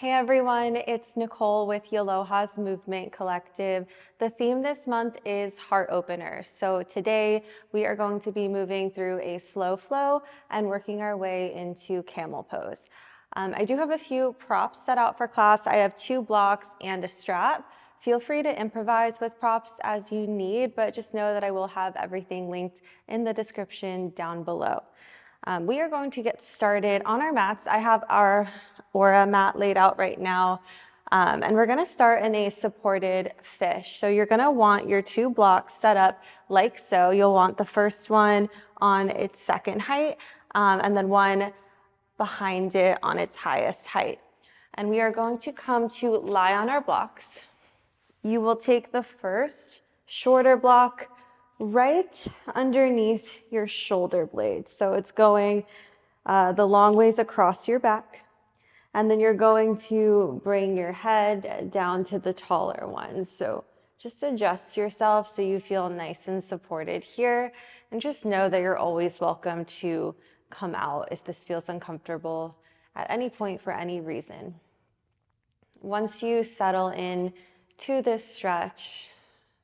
Hey everyone, it's Nicole with Yoloha's Movement Collective. The theme this month is heart openers. So today we are going to be moving through a slow flow and working our way into camel pose. I do have a few props set out for class. I have 2 blocks and a strap. Feel free to improvise with props as you need, but just know that I will have everything linked in the description down below. We are going to get started on our mats. I have our Aura mat laid out right now, and we're gonna start in a supported fish. So you're gonna want your 2 blocks set up like so. You'll want the first one on its second height, and then one behind it on its highest height. And we are going to come to lie on our blocks. You will take the first shorter block right underneath your shoulder blade. So it's going the long ways across your back. And then you're going to bring your head down to the taller one. So just adjust yourself so you feel nice and supported here. And just know that you're always welcome to come out if this feels uncomfortable at any point for any reason. Once you settle in to this stretch,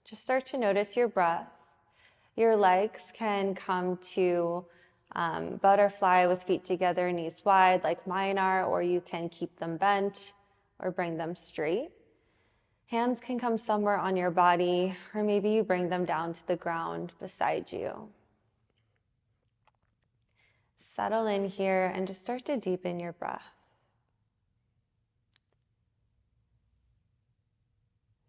just start to notice your breath. Your legs can come to butterfly with feet together, knees wide like mine are, or you can keep them bent or bring them straight. Hands can come somewhere on your body, or maybe you bring them down to the ground beside you. Settle in here and just start to deepen your breath.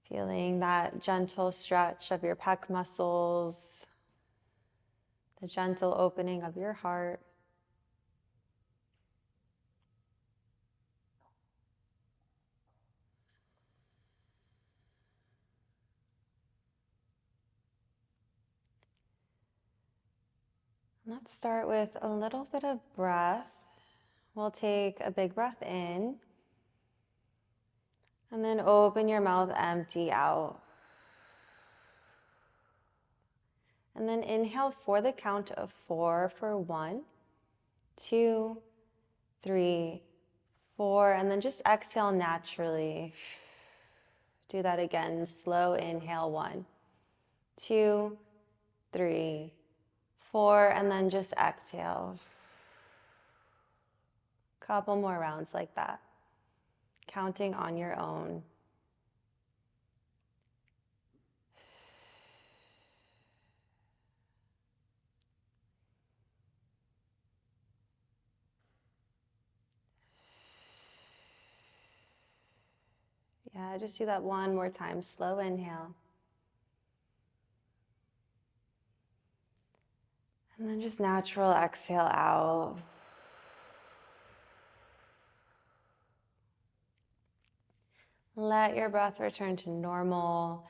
Feeling that gentle stretch of your pec muscles, the gentle opening of your heart. Let's start with a little bit of breath. We'll take a big breath in, and then open your mouth, empty out. And then inhale for the count of 4 for 1, 2, 3, 4, and then just exhale naturally. Do that again, slow inhale, 1, 2, 3, 4, and then just exhale. Couple more rounds like that, counting on your own. Yeah, just do that one more time, slow inhale. And then just natural exhale out. Let your breath return to normal.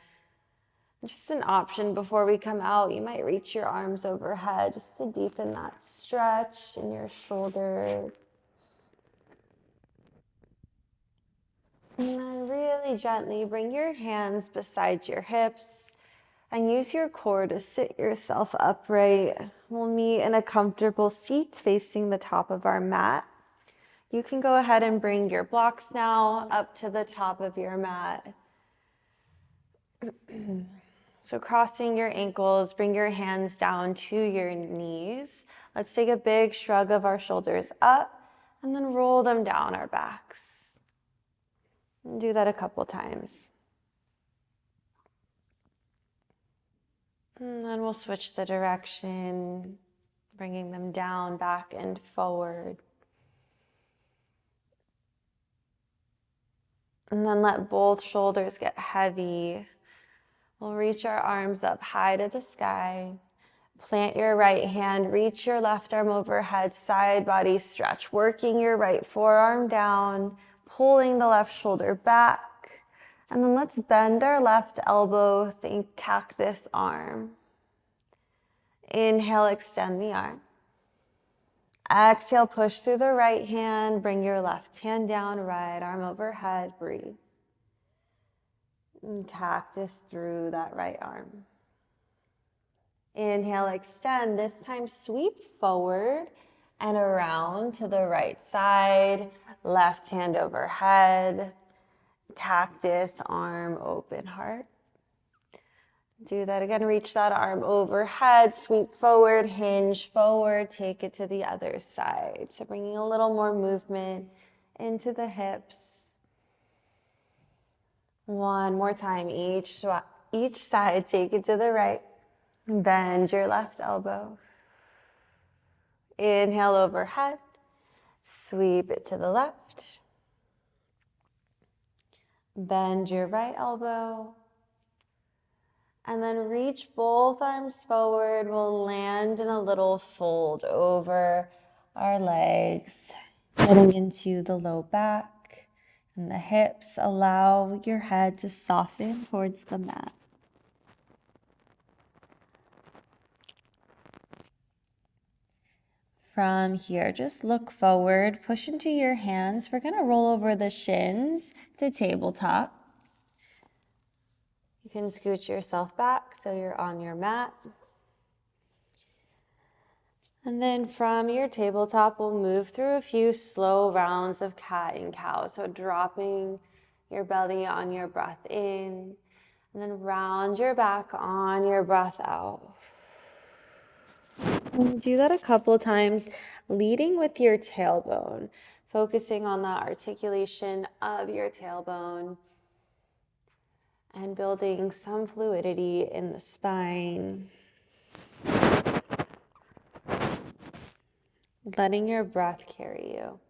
Just an option before we come out, you might reach your arms overhead just to deepen that stretch in your shoulders. And then really gently bring your hands beside your hips and use your core to sit yourself upright. We'll meet in a comfortable seat facing the top of our mat. You can go ahead and bring your blocks now up to the top of your mat. So crossing your ankles, bring your hands down to your knees. Let's take a big shrug of our shoulders up and then roll them down our backs. And do that a couple times. And then we'll switch the direction, bringing them down, back, and forward. And then let both shoulders get heavy. We'll reach our arms up high to the sky. Plant your right hand, reach your left arm overhead, side body stretch, working your right forearm down, pulling the left shoulder back. And then let's bend our left elbow, think cactus arm. Inhale, extend the arm. Exhale, push through the right hand, bring your left hand down, right arm overhead, breathe. And cactus through that right arm. Inhale, extend. This time sweep forward. and around to the right side, left hand overhead, cactus, arm, open heart. Do that again, reach that arm overhead, sweep forward, hinge forward, take it to the other side. So bringing a little more movement into the hips. One more time, each side, take it to the right. Bend your left elbow. Inhale overhead, sweep it to the left. Bend your right elbow. And then reach both arms forward. We'll land in a little fold over our legs, getting into the low back and the hips. Allow your head to soften towards the mat. From here, just look forward, push into your hands. We're gonna roll over the shins to tabletop. You can scoot yourself back so you're on your mat. And then from your tabletop, we'll move through a few slow rounds of cat and cow. So dropping your belly on your breath in, and then round your back on your breath out. And do that a couple times, leading with your tailbone, focusing on that articulation of your tailbone and building some fluidity in the spine. Letting your breath carry you.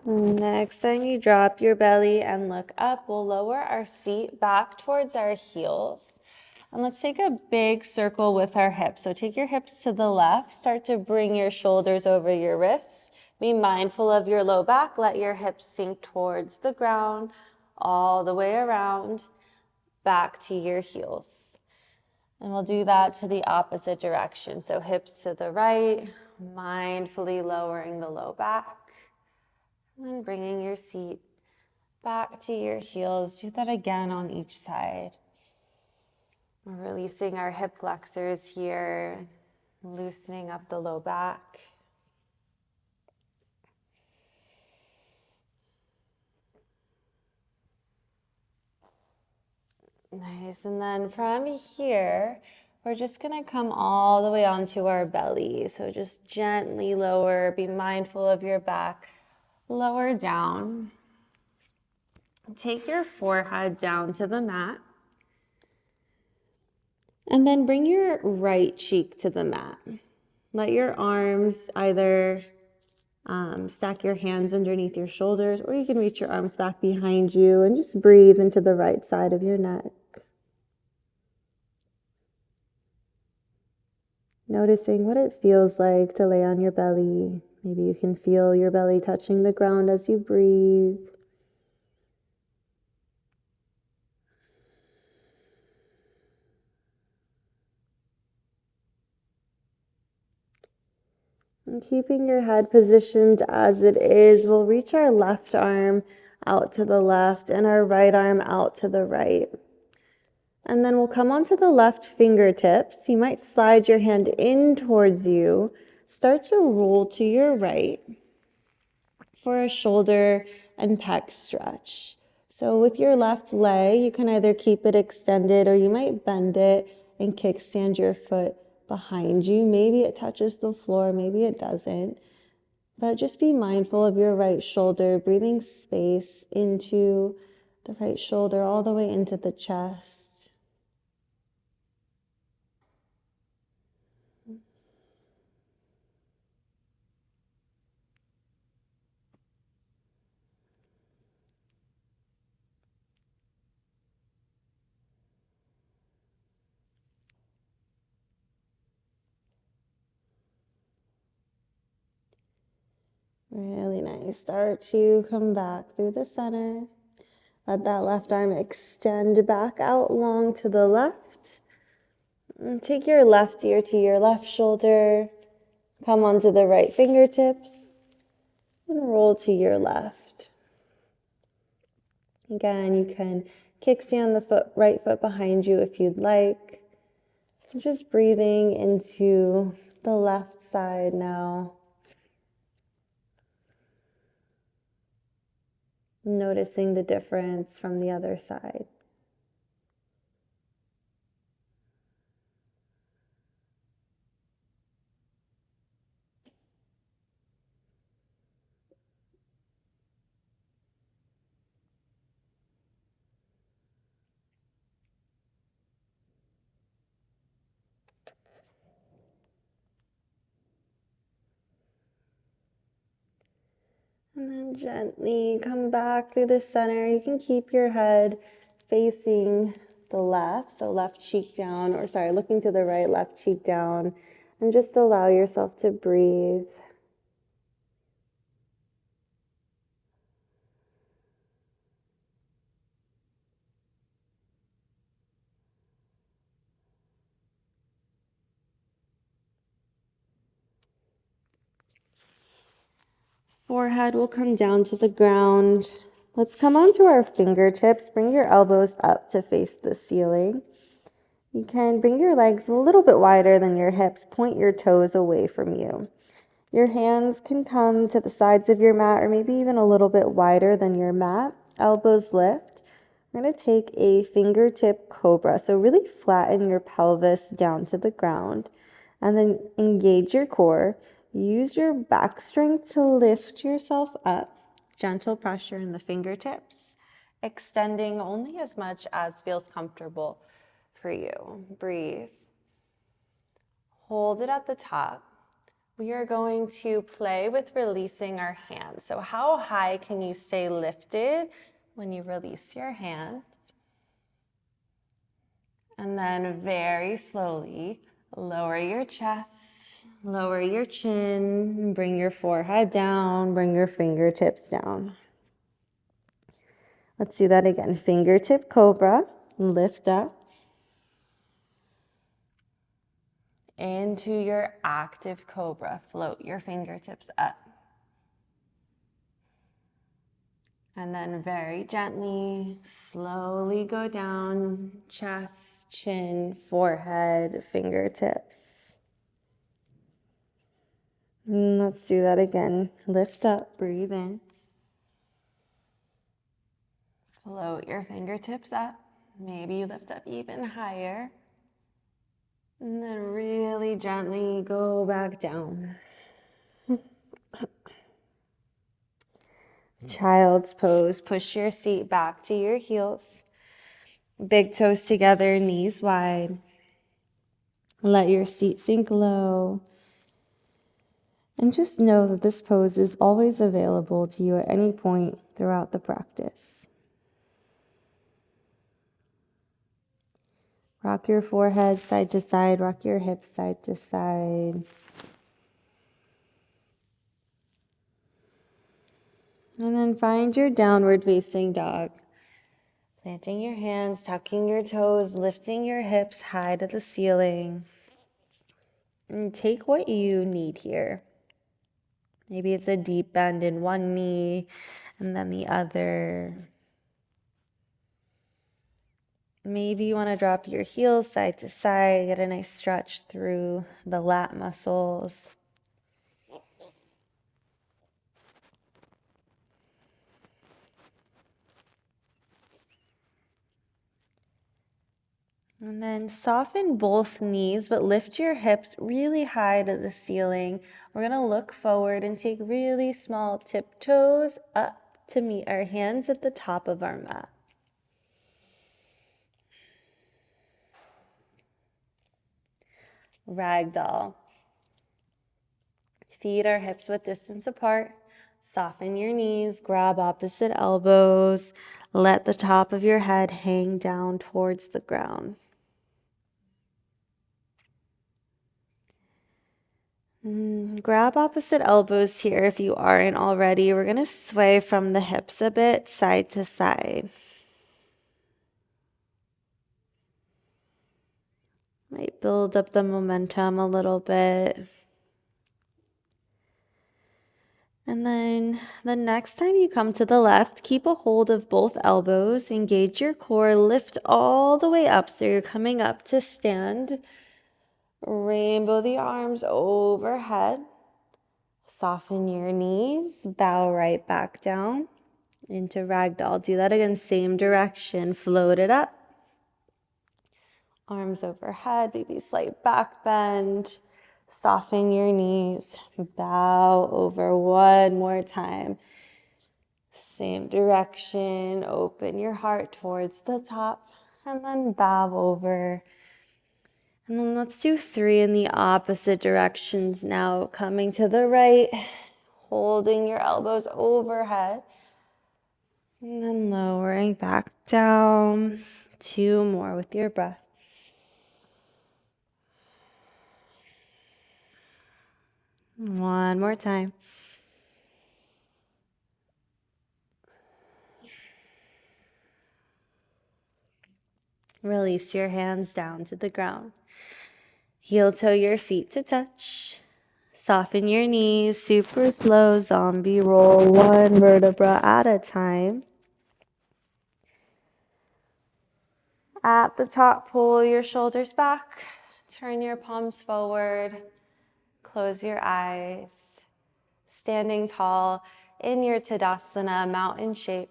Next time you drop your belly and look up, we'll lower our seat back towards our heels. And let's take a big circle with our hips. So take your hips to the left, start to bring your shoulders over your wrists. Be mindful of your low back, let your hips sink towards the ground, all the way around, back to your heels. And we'll do that to the opposite direction. So hips to the right, mindfully lowering the low back, and bringing your seat back to your heels. Do that again on each side. We're releasing our hip flexors here, loosening up the low back. Nice, and then from here, we're just gonna come all the way onto our belly. So just gently lower, be mindful of your back. Lower down. Take your forehead down to the mat. And then bring your right cheek to the mat. Let your arms either stack your hands underneath your shoulders, or you can reach your arms back behind you and just breathe into the right side of your neck. Noticing what it feels like to lay on your belly. Maybe you can feel your belly touching the ground as you breathe. And keeping your head positioned as it is, we'll reach our left arm out to the left and our right arm out to the right. And then we'll come onto the left fingertips. You might slide your hand in towards you. Start to roll to your right for a shoulder and pec stretch. So with your left leg, you can either keep it extended or you might bend it and kickstand your foot behind you. Maybe it touches the floor, maybe it doesn't. But just be mindful of your right shoulder, breathing space into the right shoulder all the way into the chest. Really nice. Start to come back through the center. Let that left arm extend back out long to the left. And take your left ear to your left shoulder. Come onto the right fingertips and roll to your left. Again, you can kickstand the right foot behind you if you'd like. Just breathing into the left side now. Noticing the difference from the other side. And then gently come back through the center. You can keep your head facing the left, so left cheek down, or sorry, looking to the right, left cheek down, and just allow yourself to breathe. Forehead will come down to the ground. Let's come onto our fingertips. Bring your elbows up to face the ceiling. You can bring your legs a little bit wider than your hips. Point your toes away from you. Your hands can come to the sides of your mat or maybe even a little bit wider than your mat. Elbows lift. We're going to take a fingertip cobra. So really flatten your pelvis down to the ground and then engage your core. Use your back strength to lift yourself up. Gentle pressure in the fingertips, extending only as much as feels comfortable for you. Breathe. Hold it at the top. We are going to play with releasing our hands. So how high can you stay lifted when you release your hand? And then very slowly lower your chest, lower your chin, bring your forehead down, bring your fingertips down. Let's do that again. Fingertip cobra, lift up. Into your active cobra, float your fingertips up. And then very gently, slowly go down, chest, chin, forehead, fingertips. And let's do that again. Lift up, breathe in. Float your fingertips up. Maybe you lift up even higher. And then really gently go back down. Child's pose. Push your seat back to your heels. Big toes together, knees wide. Let your seat sink low. And just know that this pose is always available to you at any point throughout the practice. Rock your forehead side to side, rock your hips side to side. And then find your downward facing dog. Planting your hands, tucking your toes, lifting your hips high to the ceiling. And take what you need here. Maybe it's a deep bend in one knee and then the other. Maybe you want to drop your heels side to side, get a nice stretch through the lat muscles. And then soften both knees, but lift your hips really high to the ceiling. We're going to look forward and take really small tiptoes up to meet our hands at the top of our mat. Ragdoll. Feet are hips width distance apart. Soften your knees, grab opposite elbows. Let the top of your head hang down towards the ground. Grab opposite elbows here if you aren't already. We're going to sway from the hips a bit, side to side. Might build up the momentum a little bit. And then the next time you come to the left, keep a hold of both elbows, engage your core, lift all the way up so you're coming up to stand. Rainbow the arms overhead. Soften your knees, bow right back down into ragdoll. Do that again, same direction, float it up. Arms overhead, maybe slight back bend. Soften your knees, bow over one more time. Same direction, open your heart towards the top, and then bow over. And then let's do 3 in the opposite directions now. Coming to the right, holding your elbows overhead, and then lowering back down. 2 more with your breath. One more time. Release your hands down to the ground. Heel toe your feet to touch. Soften your knees, super slow zombie roll, 1 vertebra at a time. At the top, pull your shoulders back. Turn your palms forward. Close your eyes. Standing tall in your Tadasana, mountain shape.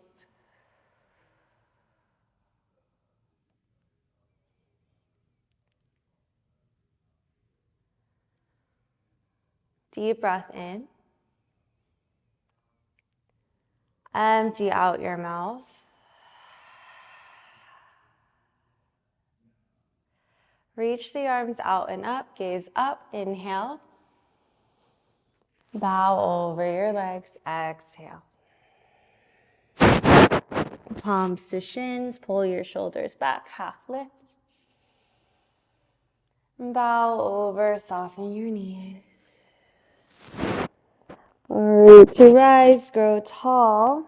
Deep breath in. Empty out your mouth. Reach the arms out and up, gaze up, inhale. Bow over your legs, exhale. Palms to shins, pull your shoulders back, half lift. Bow over, soften your knees. Root to rise, grow tall.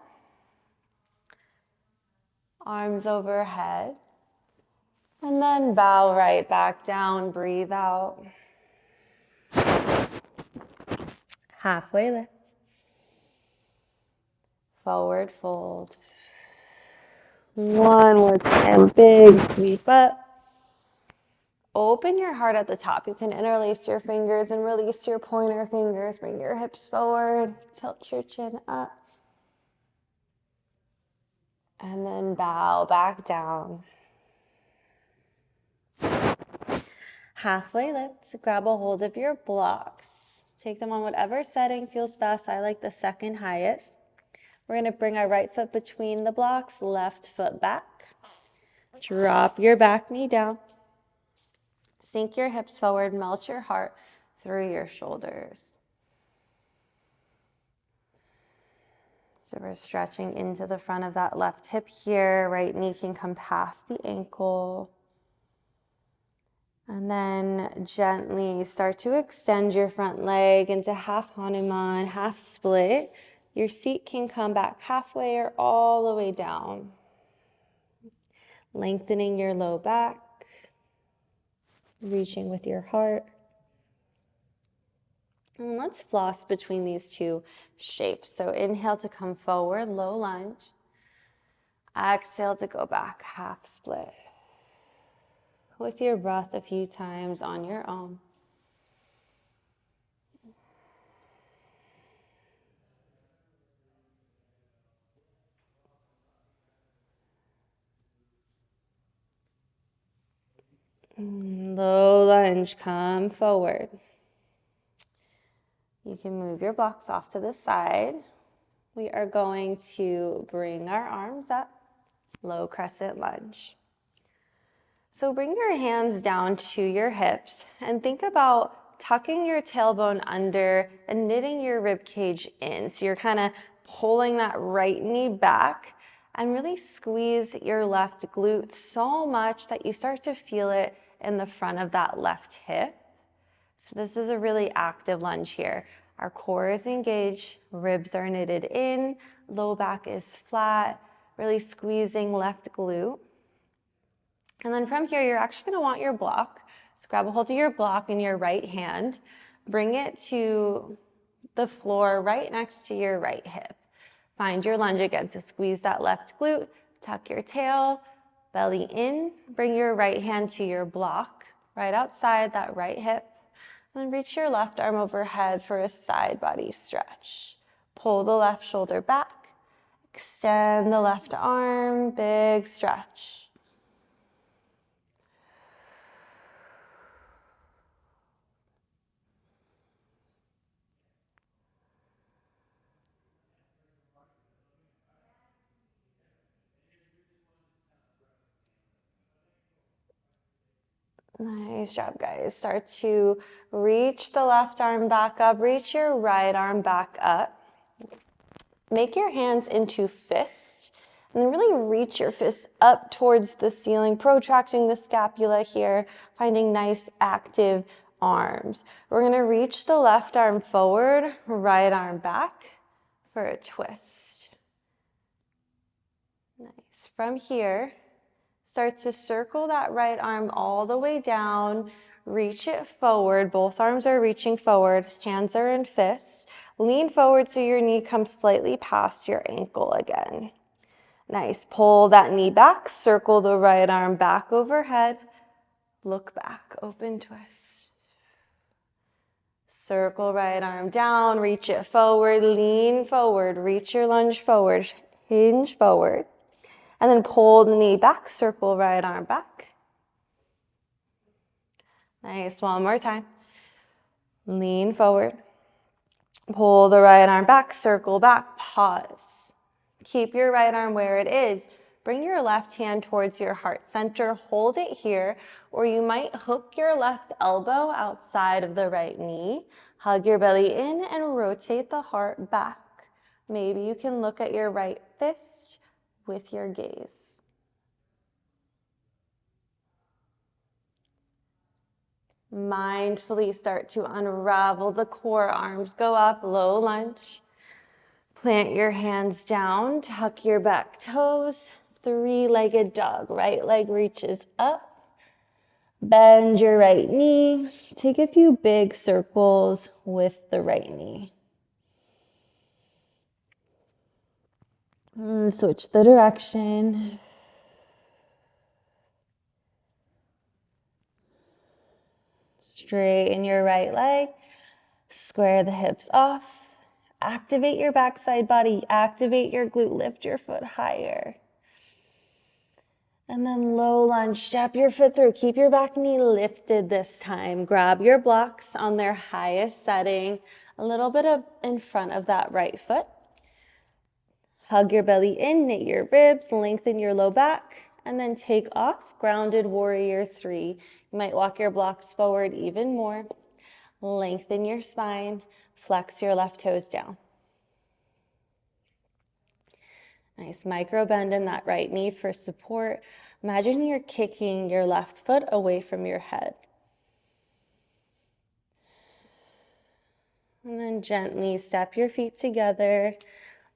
Arms overhead. And then bow right back down, breathe out. Halfway lift. Forward fold. One more time, big sweep up. Open your heart at the top. You can interlace your fingers and release your pointer fingers. Bring your hips forward, tilt your chin up. And then bow back down. Halfway lift, grab a hold of your blocks. Take them on whatever setting feels best. I like the second highest. We're gonna bring our right foot between the blocks, left foot back. Drop your back knee down. Sink your hips forward, melt your heart through your shoulders. So we're stretching into the front of that left hip here. Right knee can come past the ankle. And then gently start to extend your front leg into half Hanuman, half split. Your seat can come back halfway or all the way down. Lengthening your low back, reaching with your heart. And let's floss between these 2 shapes. So inhale to come forward, low lunge. Exhale to go back, half split. With your breath a few times on your own. Low lunge, come forward. You can move your blocks off to the side. We are going to bring our arms up, low crescent lunge. So bring your hands down to your hips and think about tucking your tailbone under and knitting your rib cage in. So you're kind of pulling that right knee back and really squeeze your left glute so much that you start to feel it in the front of that left hip. So this is a really active lunge here. Our core is engaged, ribs are knitted in, low back is flat, really squeezing left glute. And then from here, you're actually gonna want your block So grab a hold of your block in your right hand, bring it to the floor right next to your right hip. Find your lunge again, so squeeze that left glute, tuck your tail, belly in, bring your right hand to your block, right outside that right hip, and reach your left arm overhead for a side body stretch. Pull the left shoulder back, extend the left arm, big stretch. Nice job, guys. Start to reach the left arm back up, reach your right arm back up. Make your hands into fists, and then really reach your fists up towards the ceiling, protracting the scapula here, finding nice active arms. We're gonna reach the left arm forward, right arm back for a twist. Nice. From here, start to circle that right arm all the way down, reach it forward. Both arms are reaching forward, hands are in fists. Lean forward so your knee comes slightly past your ankle again. Nice. Pull that knee back, circle the right arm back overhead, look back, open twist. Circle right arm down, reach it forward, lean forward, reach your lunge forward, hinge forward. And then pull the knee back, circle right arm back. Nice, one more time. Lean forward. Pull the right arm back, circle back, pause. Keep your right arm where it is. Bring your left hand towards your heart center, hold it here, or you might hook your left elbow outside of the right knee. Hug your belly in and rotate the heart back. Maybe you can look at your right fist with your gaze. Mindfully start to unravel the core, arms go up, low lunge. Plant your hands down, tuck your back toes, three-legged dog. Right leg reaches up, bend your right knee. Take a few big circles with the right knee. Switch the direction. Straighten your right leg, square the hips off, activate your backside body, activate your glute, lift your foot higher. And then low lunge, step your foot through, keep your back knee lifted this time. Grab your blocks on their highest setting, a little bit up in front of that right foot. Hug your belly in, knit your ribs, lengthen your low back, and then take off, grounded warrior 3. You might walk your blocks forward even more. Lengthen your spine, flex your left toes down. Nice micro bend in that right knee for support. Imagine you're kicking your left foot away from your head. And then gently step your feet together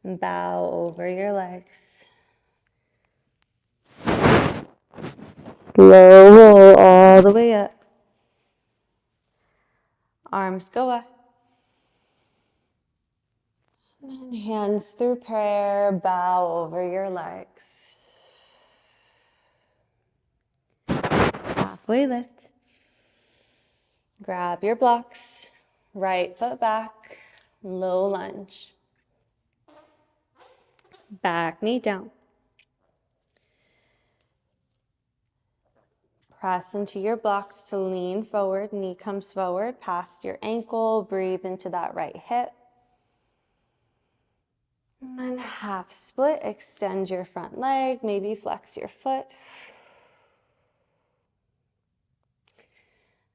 and bow over your legs. Slow roll all the way up. Arms go up. And then hands through prayer, bow over your legs. Halfway lift. Grab your blocks, right foot back, low lunge. Back knee down. Press into your blocks to lean forward, knee comes forward, past your ankle, breathe into that right hip. And then half split, extend your front leg, maybe flex your foot.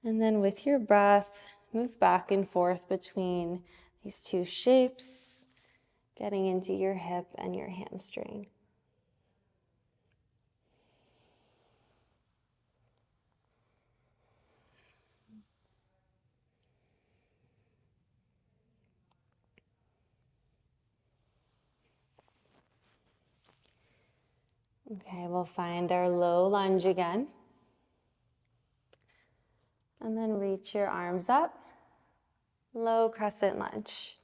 And then with your breath, move back and forth between these two shapes, getting into your hip and your hamstring. Okay, we'll find our low lunge again. And then reach your arms up, low crescent lunge.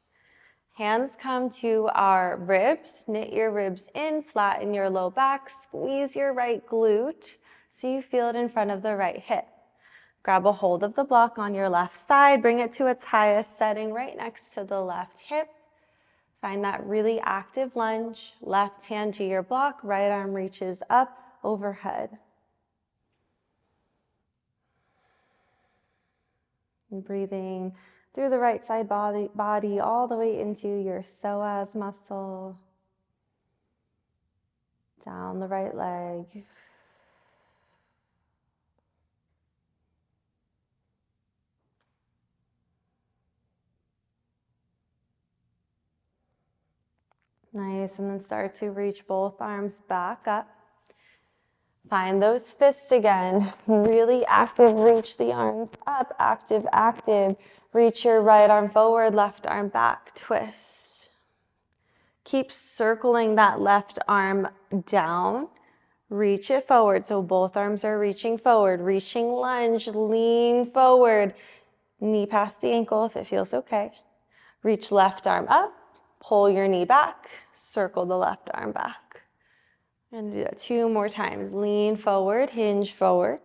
Hands come to our ribs, knit your ribs in, flatten your low back, squeeze your right glute so you feel it in front of the right hip. Grab a hold of the block on your left side, bring it to its highest setting right next to the left hip. Find that really active lunge, left hand to your block, right arm reaches up overhead. And breathing through the right side body all the way into your psoas muscle, down the right leg. Nice, and then start to reach both arms back up. Find those fists again, really active, reach the arms up, active, active. Reach your right arm forward, left arm back, twist. Keep circling that left arm down, reach it forward. So both arms are reaching forward, reaching lunge, lean forward. Knee past the ankle if it feels okay. Reach left arm up. Pull your knee back, circle the left arm back. And do that 2 more times. Lean forward, hinge forward.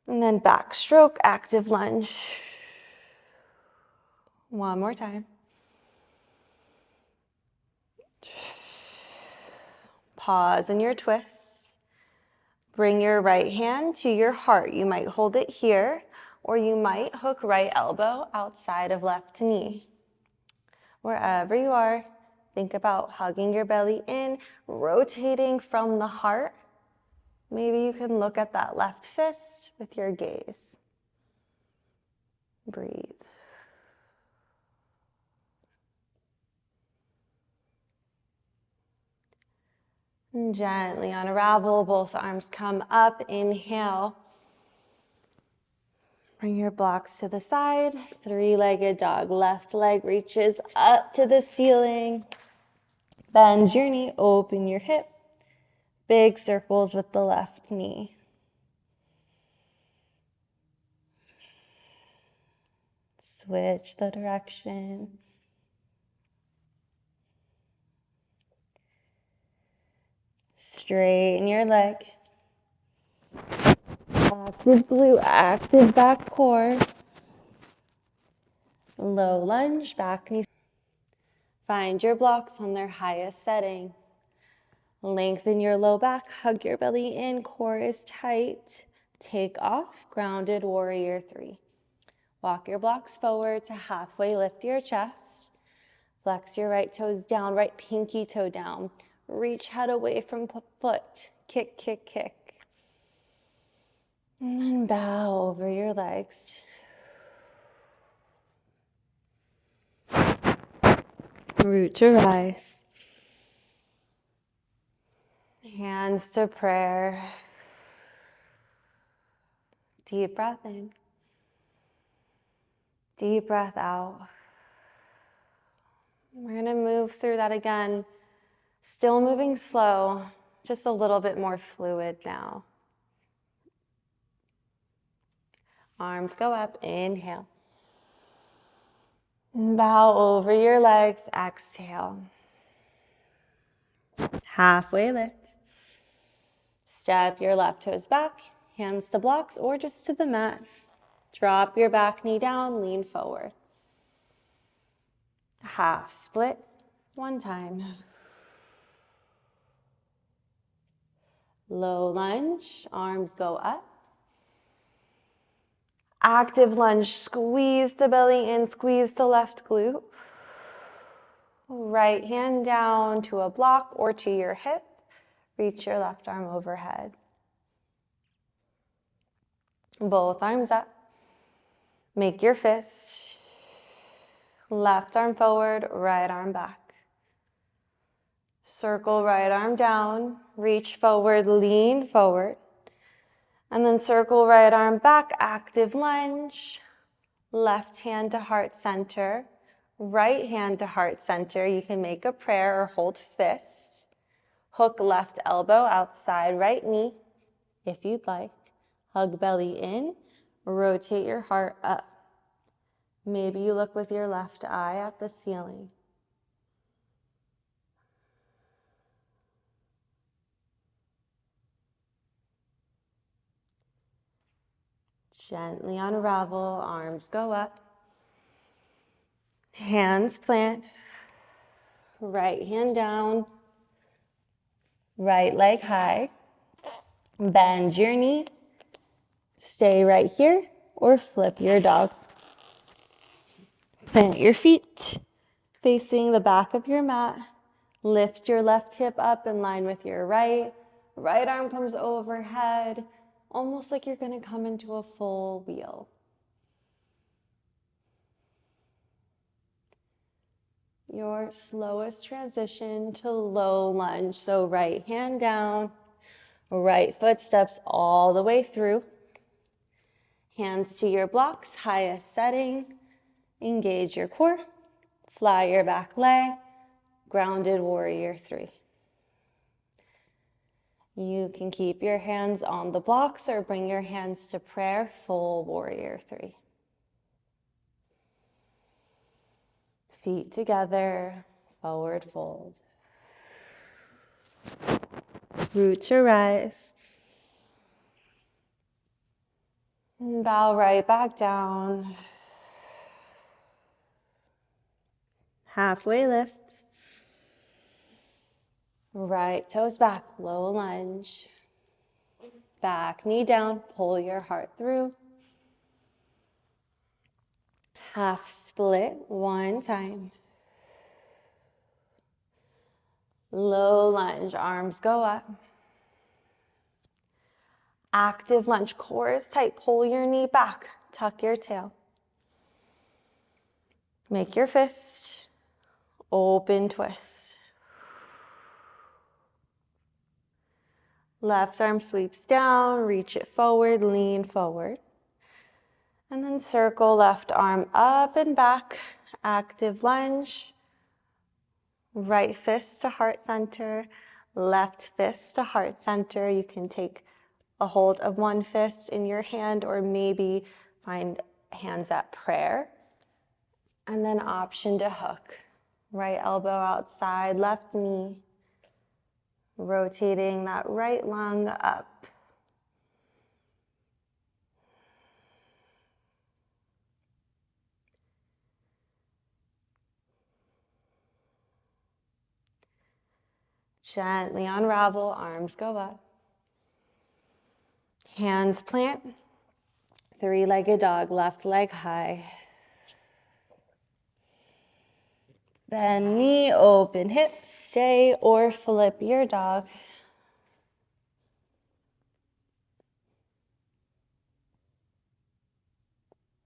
And then backstroke, active lunge. 1 more time. Pause in your twist. Bring your right hand to your heart. You might hold it here, or you might hook right elbow outside of left knee. Wherever you are, think about hugging your belly in, rotating from the heart. Maybe you can look at that left fist with your gaze. Breathe. And gently unravel, both arms come up, inhale. Bring your blocks to the side, 3-legged dog. Left leg reaches up to the ceiling. Bend your knee, open your hip. Big circles with the left knee. Switch the direction. Straighten your leg. Active glute, active back core. Low lunge, back knee. Find your blocks on their highest setting. Lengthen your low back, hug your belly in, core is tight. Take off, grounded warrior 3. Walk your blocks forward to halfway lift your chest. Flex your right toes down, right pinky toe down. Reach head away from foot. Kick, kick, kick. And then bow over your legs. Root to rise. Hands to prayer. Deep breath in. Deep breath out. We're going to move through that again. Still moving slow, just a little bit more fluid now. Arms go up, inhale. Bow over your legs, exhale. Halfway lift. Step your left toes back, hands to blocks or just to the mat. Drop your back knee down, lean forward. Half split, 1 time. Low lunge, arms go up. Active lunge, squeeze the belly in, squeeze the left glute. Right hand down to a block or to your hip. Reach your left arm overhead. Both arms up. Make your fist. Left arm forward, right arm back. Circle right arm down. Reach forward, lean forward. And then circle right arm back, active lunge. Left hand to heart center. Right hand to heart center. You can make a prayer or hold fists. Hook left elbow outside right knee if you'd like. Hug belly in. Rotate your heart up. Maybe you look with your left eye at the ceiling. Gently unravel, arms go up. Hands plant. Right hand down. Right leg high. Bend your knee. Stay right here or flip your dog. Plant your feet facing the back of your mat. Lift your left hip up in line with your right. Right arm comes overhead, almost like you're going to come into a full wheel. Your slowest transition to low lunge. So right hand down, right foot steps all the way through. Hands to your blocks, highest setting. Engage your core. Fly your back leg. Grounded warrior 3. You can keep your hands on the blocks or bring your hands to prayer, full warrior 3. Feet together, forward fold. Root to rise. And bow right back down. Halfway lift. Right toes back, low lunge. Back knee down, pull your heart through. Half split, one time. Low lunge, arms go up. Active lunge, core is tight, pull your knee back, tuck your tail. Make your fist, open twist. Left arm sweeps down, reach it forward, lean forward. And then circle left arm up and back, active lunge. Right fist to heart center, left fist to heart center. You can take a hold of one fist in your hand or maybe find hands at prayer. And then option to hook. Right elbow outside, left knee. Rotating that right lung up. Gently unravel, arms go up. Hands plant. 3-legged dog, left leg high. Bend knee, open hips, stay or flip your dog.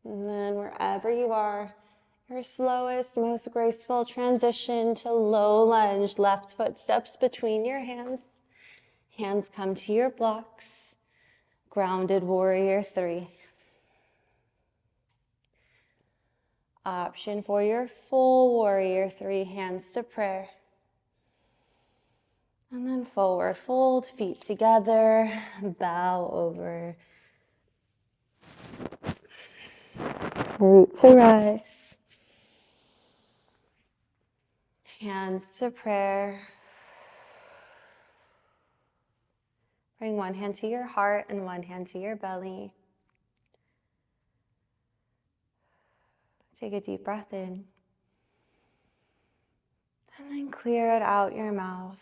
And then wherever you are, your slowest, most graceful transition to low lunge. Left foot steps between your hands. Hands come to your blocks. Grounded warrior 3. Option for your full warrior 3, hands to prayer. And then forward fold, feet together, bow over. Root to rise. Hands to prayer. Bring one hand to your heart and one hand to your belly. Take a deep breath in. And then clear it out your mouth.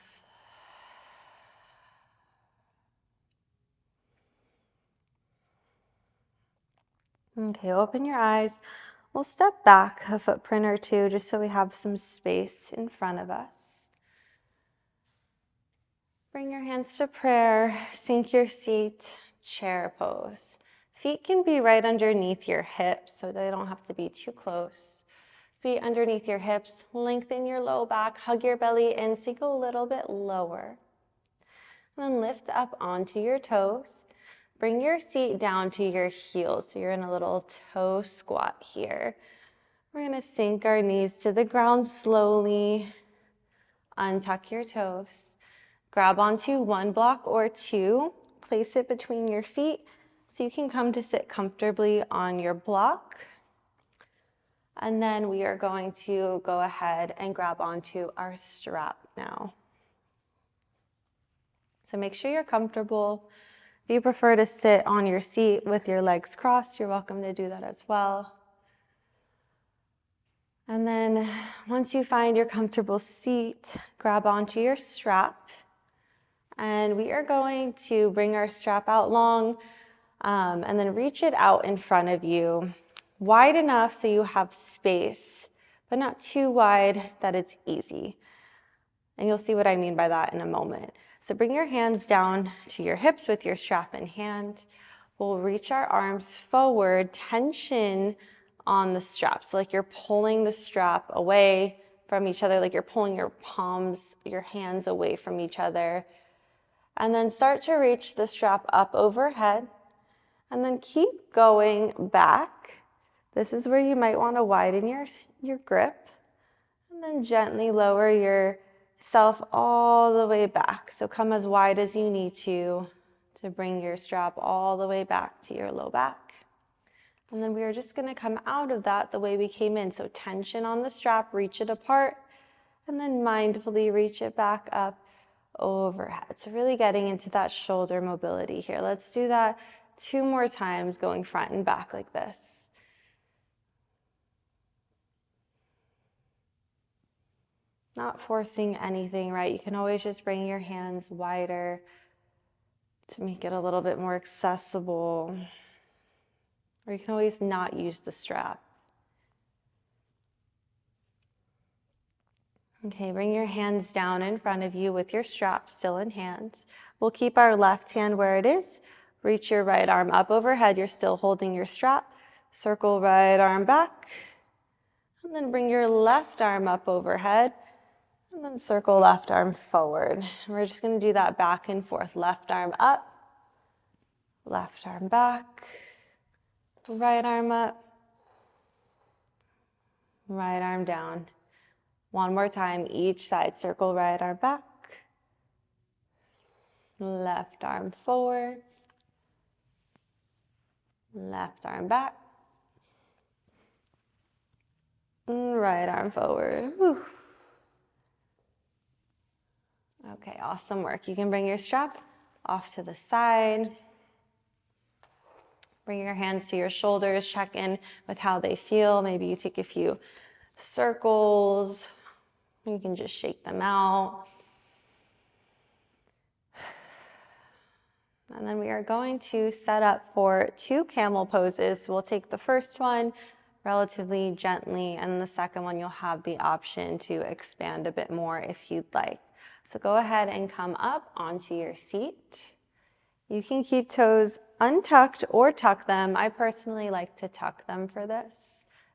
Okay, open your eyes. We'll step back a footprint or two just so we have some space in front of us. Bring your hands to prayer, sink your seat, chair pose. Feet can be right underneath your hips, so they don't have to be too close. Feet underneath your hips, lengthen your low back, hug your belly in, sink a little bit lower. And then lift up onto your toes. Bring your seat down to your heels, so you're in a little toe squat here. We're gonna sink our knees to the ground slowly. Untuck your toes. Grab onto one block or two. Place it between your feet So you can come to sit comfortably on your block. And then we are going to go ahead and grab onto our strap now. So make sure you're comfortable. If you prefer to sit on your seat with your legs crossed, you're welcome to do that as well. And then once you find your comfortable seat, grab onto your strap. And we are going to bring our strap out long and then reach it out in front of you, wide enough so you have space, but not too wide that it's easy. And you'll see what I mean by that in a moment. So bring your hands down to your hips with your strap in hand. We'll reach our arms forward, tension on the strap. So like you're pulling the strap away from each other, like you're pulling your palms, your hands away from each other. And then start to reach the strap up overhead. And then keep going back. This is where you might want to widen your grip. And then gently lower yourself all the way back. So come as wide as you need to bring your strap all the way back to your low back. And then we are just going to come out of that the way we came in. So tension on the strap, reach it apart, and then mindfully reach it back up overhead. So really getting into that shoulder mobility here. Let's do that 2 more times, going front and back like this. Not forcing anything, right? You can always just bring your hands wider to make it a little bit more accessible. Or you can always not use the strap. Okay, bring your hands down in front of you with your strap still in hand. We'll keep our left hand where it is. Reach your right arm up overhead. You're still holding your strap. Circle right arm back. And then bring your left arm up overhead. And then circle left arm forward. And we're just going to do that back and forth. Left arm up. Left arm back. Right arm up. Right arm down. One more time, each side. Circle right arm back. Left arm forward. Left arm back. Right arm forward. Whew. Okay, awesome work. You can bring your strap off to the side. Bring your hands to your shoulders. Check in with how they feel. Maybe you take a few circles. You can just shake them out. And then we are going to set up for 2 camel poses. So we'll take the first one relatively gently, and the second one you'll have the option to expand a bit more if you'd like. So go ahead and come up onto your seat. You can keep toes untucked or tuck them. I personally like to tuck them for this.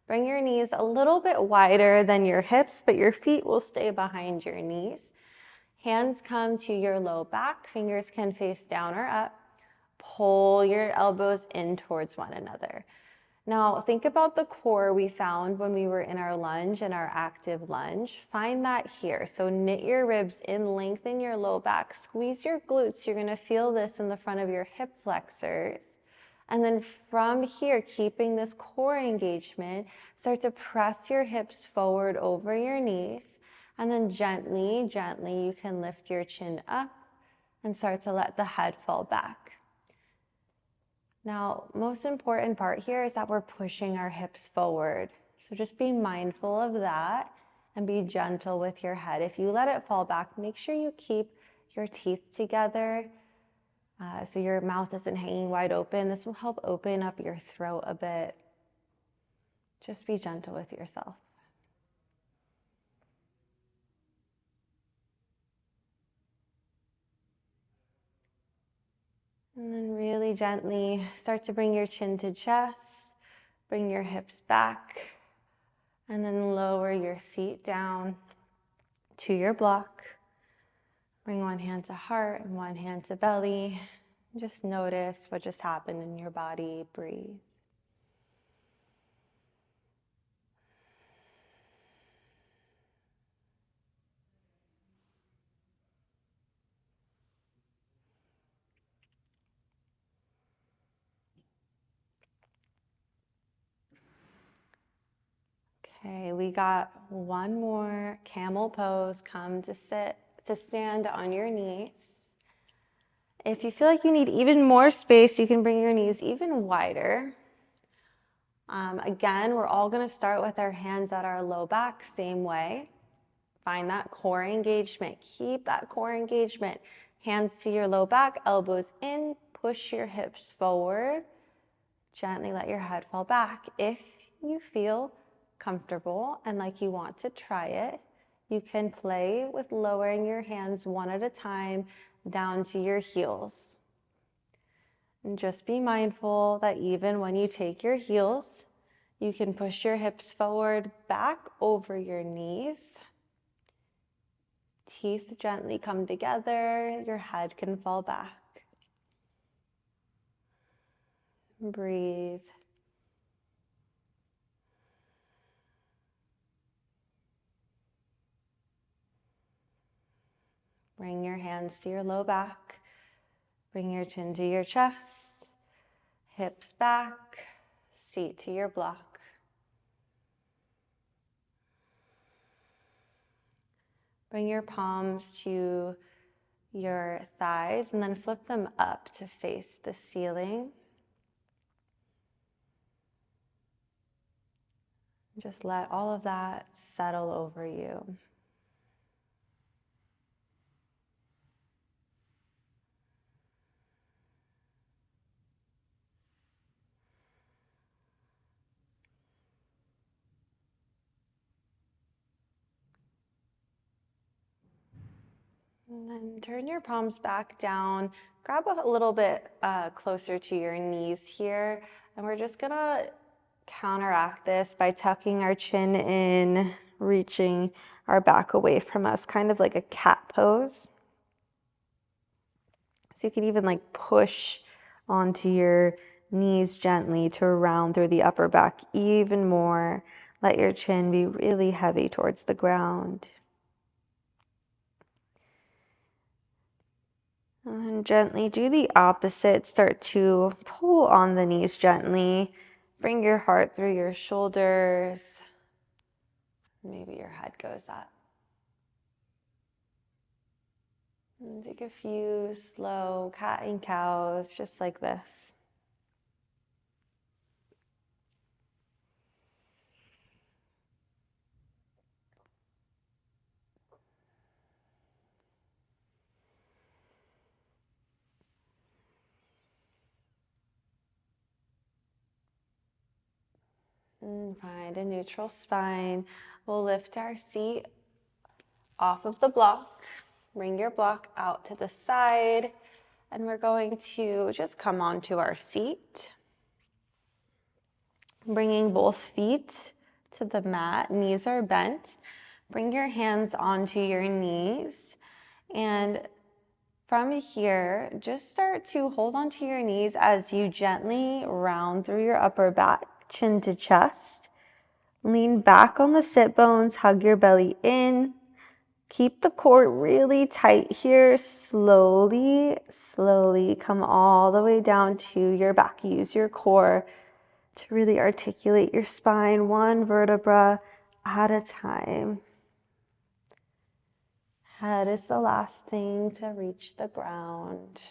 Bring your knees a little bit wider than your hips, but your feet will stay behind your knees. Hands come to your low back. Fingers can face down or up. Pull your elbows in towards one another. Now, think about the core we found when we were in our lunge and our active lunge. Find that here. So knit your ribs in, lengthen your low back, squeeze your glutes. You're going to feel this in the front of your hip flexors. And then from here, keeping this core engagement, start to press your hips forward over your knees. And then gently, gently, you can lift your chin up and start to let the head fall back. Now, most important part here is that we're pushing our hips forward. So just be mindful of that and be gentle with your head. If you let it fall back, make sure you keep your teeth together so your mouth isn't hanging wide open. This will help open up your throat a bit. Just be gentle with yourself. And then really gently start to bring your chin to chest, bring your hips back, and then lower your seat down to your block. Bring one hand to heart and one hand to belly. Just notice what just happened in your body. Breathe. Okay, we got one more camel pose. Come to stand on your knees. If you feel like you need even more space, you can bring your knees even wider. Again, we're all gonna start with our hands at our low back, same way. Find that core engagement. Keep that core engagement. Hands to your low back, elbows in, push your hips forward. Gently let your head fall back. If you feel comfortable and like you want to try it, you can play with lowering your hands one at a time down to your heels. And just be mindful that even when you take your heels, you can push your hips forward, back over your knees. Teeth gently come together, your head can fall back. Breathe. Bring your hands to your low back. Bring your chin to your chest. Hips back. Seat to your block. Bring your palms to your thighs and then flip them up to face the ceiling. Just let all of that settle over you. And then turn your palms back down. Grab a little bit closer to your knees here. And we're just gonna counteract this by tucking our chin in, reaching our back away from us, kind of like a cat pose. So you can even like push onto your knees gently to round through the upper back even more. Let your chin be really heavy towards the ground. And gently do the opposite. Start to pull on the knees gently. Bring your heart through your shoulders. Maybe your head goes up. And take a few slow cat and cows, just like this. And find a neutral spine. We'll lift our seat off of the block. Bring your block out to the side. And we're going to just come onto our seat. Bringing both feet to the mat, knees are bent. Bring your hands onto your knees. And from here, just start to hold onto your knees as you gently round through your upper back, chin to chest. Lean back on the sit bones, hug your belly in. Keep the core really tight here. Slowly come all the way down to your back. Use your core to really articulate your spine one vertebra at a time. Head is the last thing to reach the ground.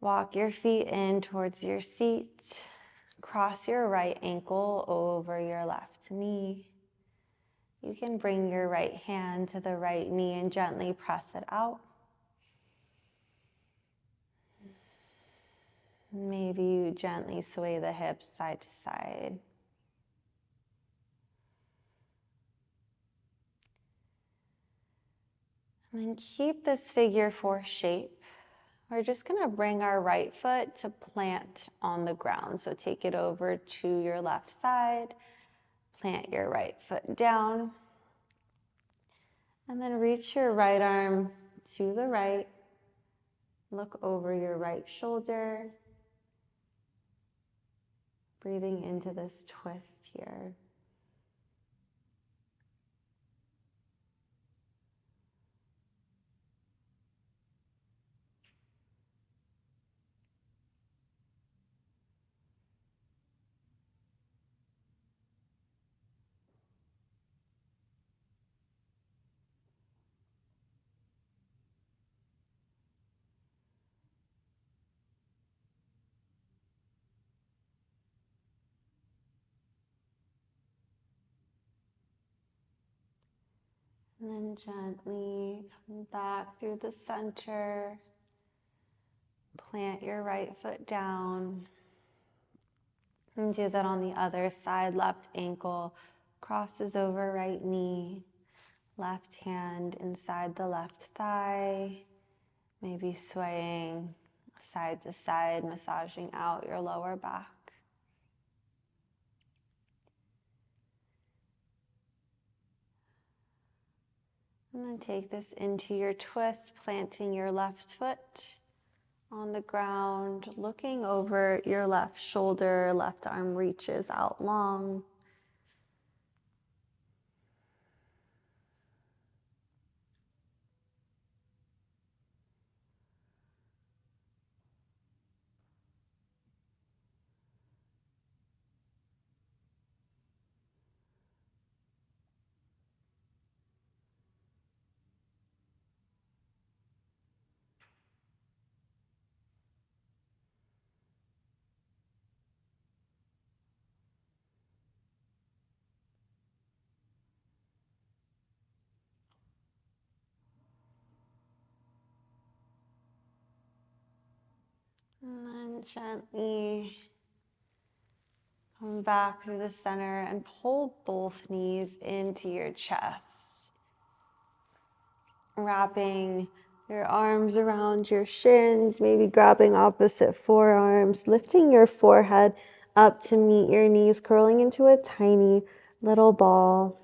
Walk your feet in towards your seat. Cross your right ankle over your left knee. You can bring your right hand to the right knee and gently press it out. Maybe you gently sway the hips side to side. And then keep this figure four shape. We're just going to bring our right foot to plant on the ground. So take it over to your left side. Plant your right foot down. And then reach your right arm to the right. Look over your right shoulder. Breathing into this twist here. And then gently come back through the center. Plant your right foot down. And do that on the other side. Left ankle crosses over right knee. Left hand inside the left thigh. Maybe swaying side to side, massaging out your lower back. And then take this into your twist, planting your left foot on the ground, looking over your left shoulder, left arm reaches out long. And then gently come back to the center and pull both knees into your chest. Wrapping your arms around your shins, maybe grabbing opposite forearms, lifting your forehead up to meet your knees, curling into a tiny little ball.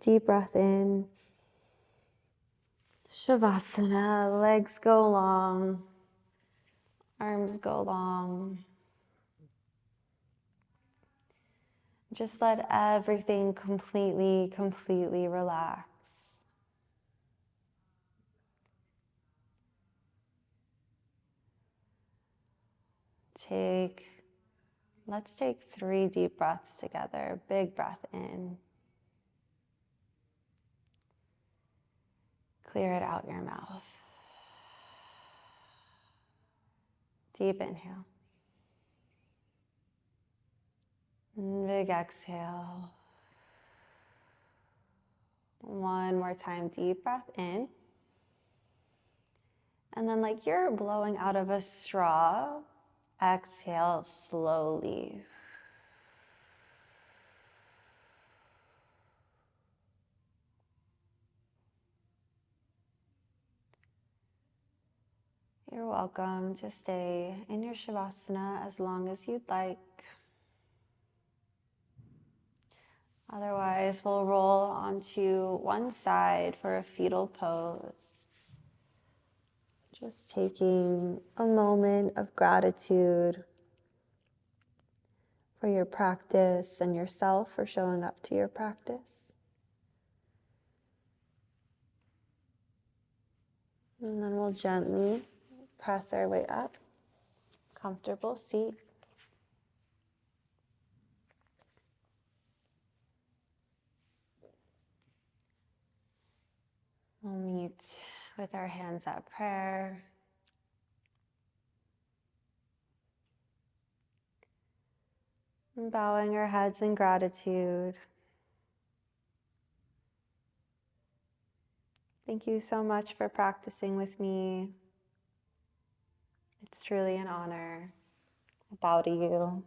Deep breath in. Shavasana, legs go long, arms go long. Just let everything completely relax. Let's take 3 deep breaths together. Big breath in. Clear it out your mouth. Deep inhale. Big exhale. One more time, deep breath in. And then like you're blowing out of a straw, exhale slowly. You're welcome to stay in your Shavasana as long as you'd like. Otherwise, we'll roll onto one side for a fetal pose. Just taking a moment of gratitude for your practice and yourself for showing up to your practice. And then we'll gently press our way up. Comfortable seat. We'll meet with our hands at prayer. And bowing our heads in gratitude. Thank you so much for practicing with me. It's truly an honor. I bow to you.